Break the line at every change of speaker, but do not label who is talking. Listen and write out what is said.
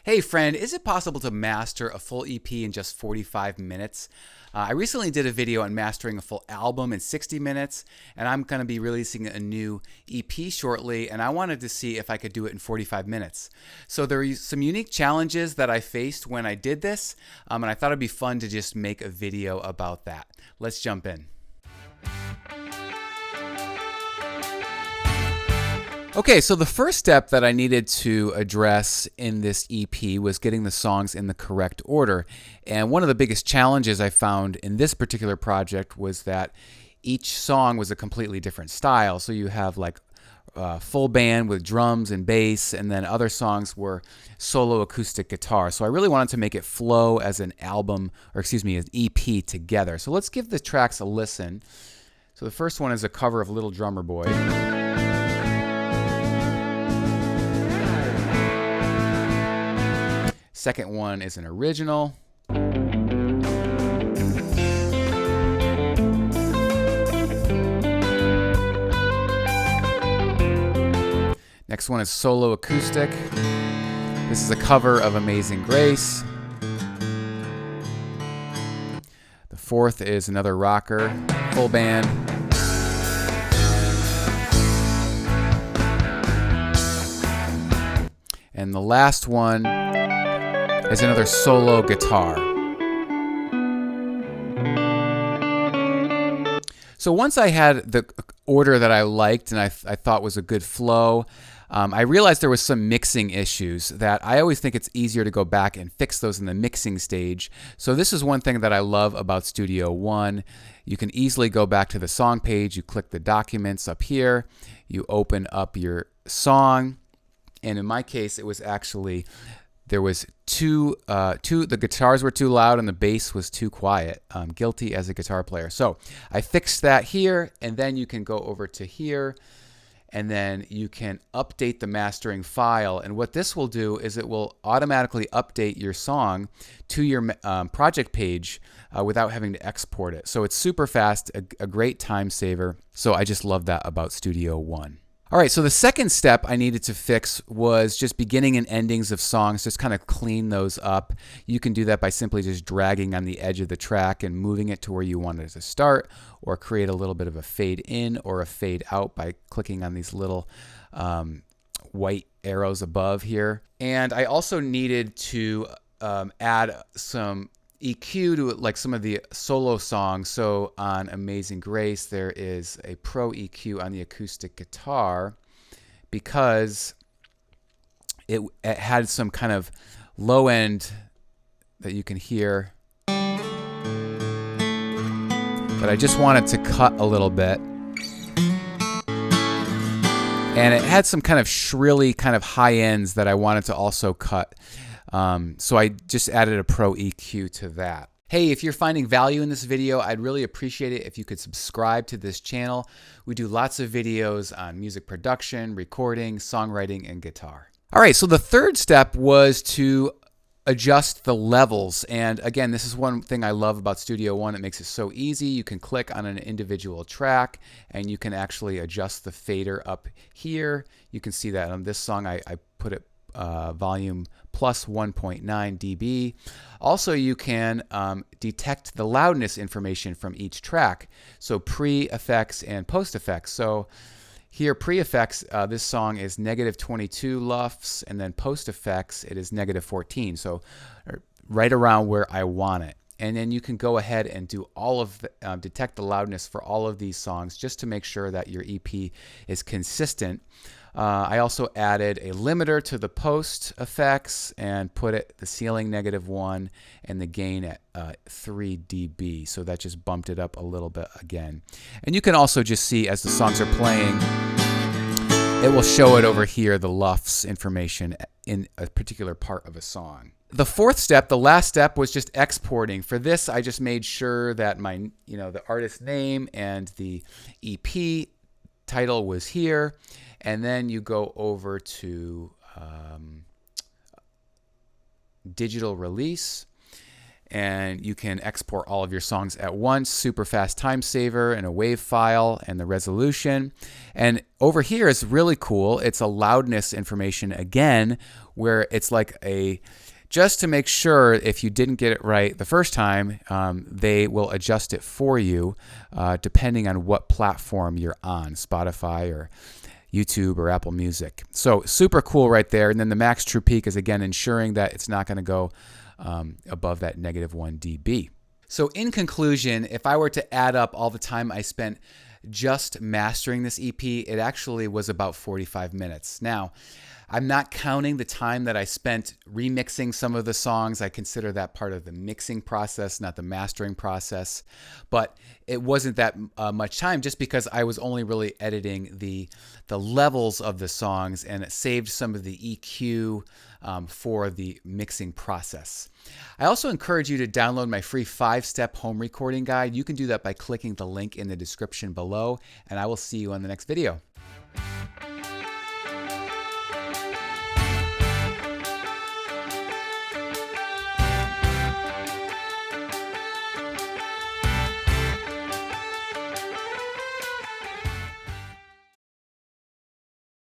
Hey friend, is it possible to master a full EP in just 45 minutes? I recently did a video on mastering a full album in 60 minutes, and I'm going to be releasing a new EP shortly, and I wanted to see if I could do it in 45 minutes. So there are some unique challenges that I faced when I did this, and I thought it'd be fun to just make a video about that. Let's jump in. Okay, so the first step that I needed to address in this EP was getting the songs in the correct order. And one of the biggest challenges I found in this particular project was that each song was a completely different style. So you have like full band with drums and bass, and then other songs were solo acoustic guitar. So I really wanted to make it flow as an album, or excuse me, an EP together. So let's give the tracks a listen. So the first one is a cover of Little Drummer Boy. Second one is an original. Next one is solo acoustic. This is a cover of Amazing Grace. The fourth is another rocker, full band. And the last one is another solo guitar. So once I had the order that I liked and I thought was a good flow, I realized there was some mixing issues that I always think it's easier to go back and fix those in the mixing stage. So this is one thing that I love about Studio One. You can easily go back to the song page, you click the documents up here, you open up your song, and in my case it was actually there was the guitars were too loud and the bass was too quiet. Guilty as a guitar player. So I fixed that here, and then you can go over to here, and then you can update the mastering file. And what this will do is it will automatically update your song to your project page without having to export it. So it's super fast, a great time saver. So I just love that about Studio One. All right, so the second step I needed to fix was just beginning and endings of songs, just kind of clean those up. You can do that by simply just dragging on the edge of the track and moving it to where you want it to start, or create a little bit of a fade in or a fade out by clicking on these little white arrows above here. And I also needed to add some EQ to like some of the solo songs. So on Amazing Grace, there is a Pro EQ on the acoustic guitar because it had some kind of low end that you can hear that I just wanted to cut a little bit. And it had some kind of shrilly kind of high ends that I wanted to also cut. So I just added a Pro EQ to that. Hey, if you're finding value in this video, I'd really appreciate it if you could subscribe to this channel. We do lots of videos on music production, recording, songwriting, and guitar. All right, so the third step was to adjust the levels. And again, this is one thing I love about Studio One. It makes it so easy. You can click on an individual track and you can actually adjust the fader up here. You can see that on this song, I put it volume plus 1.9 dB. Also, you can detect the loudness information from each track. So pre-effects and post-effects. So here, pre-effects, this song is -22 LUFS, and then post-effects, it is -14. So right around where I want it. And then you can go ahead and do all of the, detect the loudness for all of these songs just to make sure that your EP is consistent. I also added a limiter to the post effects and put the ceiling -1 and the gain at 3 dB. So that just bumped it up a little bit again. And you can also just see as the songs are playing, it will show it over here, the LUFS information in a particular part of a song. The fourth step, the last step, was just exporting. For this, I just made sure that my, the artist name and the EP title was here. And then you go over to digital release, and you can export all of your songs at once. Super fast time saver and a WAV file and the resolution. And Over here is really cool. It's a loudness information again, where it's like just to make sure if you didn't get it right the first time, they will adjust it for you depending on what platform you're on, Spotify or YouTube or Apple Music. So super cool right there. And then the max true peak is again ensuring that it's not going to go above that -1 dB. So in conclusion, if I were to add up all the time I spent just mastering this EP, it actually was about 45 minutes. Now, I'm not counting the time that I spent remixing some of the songs. I consider that part of the mixing process, not the mastering process. But it wasn't that much time just because I was only really editing the levels of the songs, and it saved some of the EQ for the mixing process. I also encourage you to download my free 5-step home recording guide. You can do that by clicking the link in the description below, and I will see you on the next video.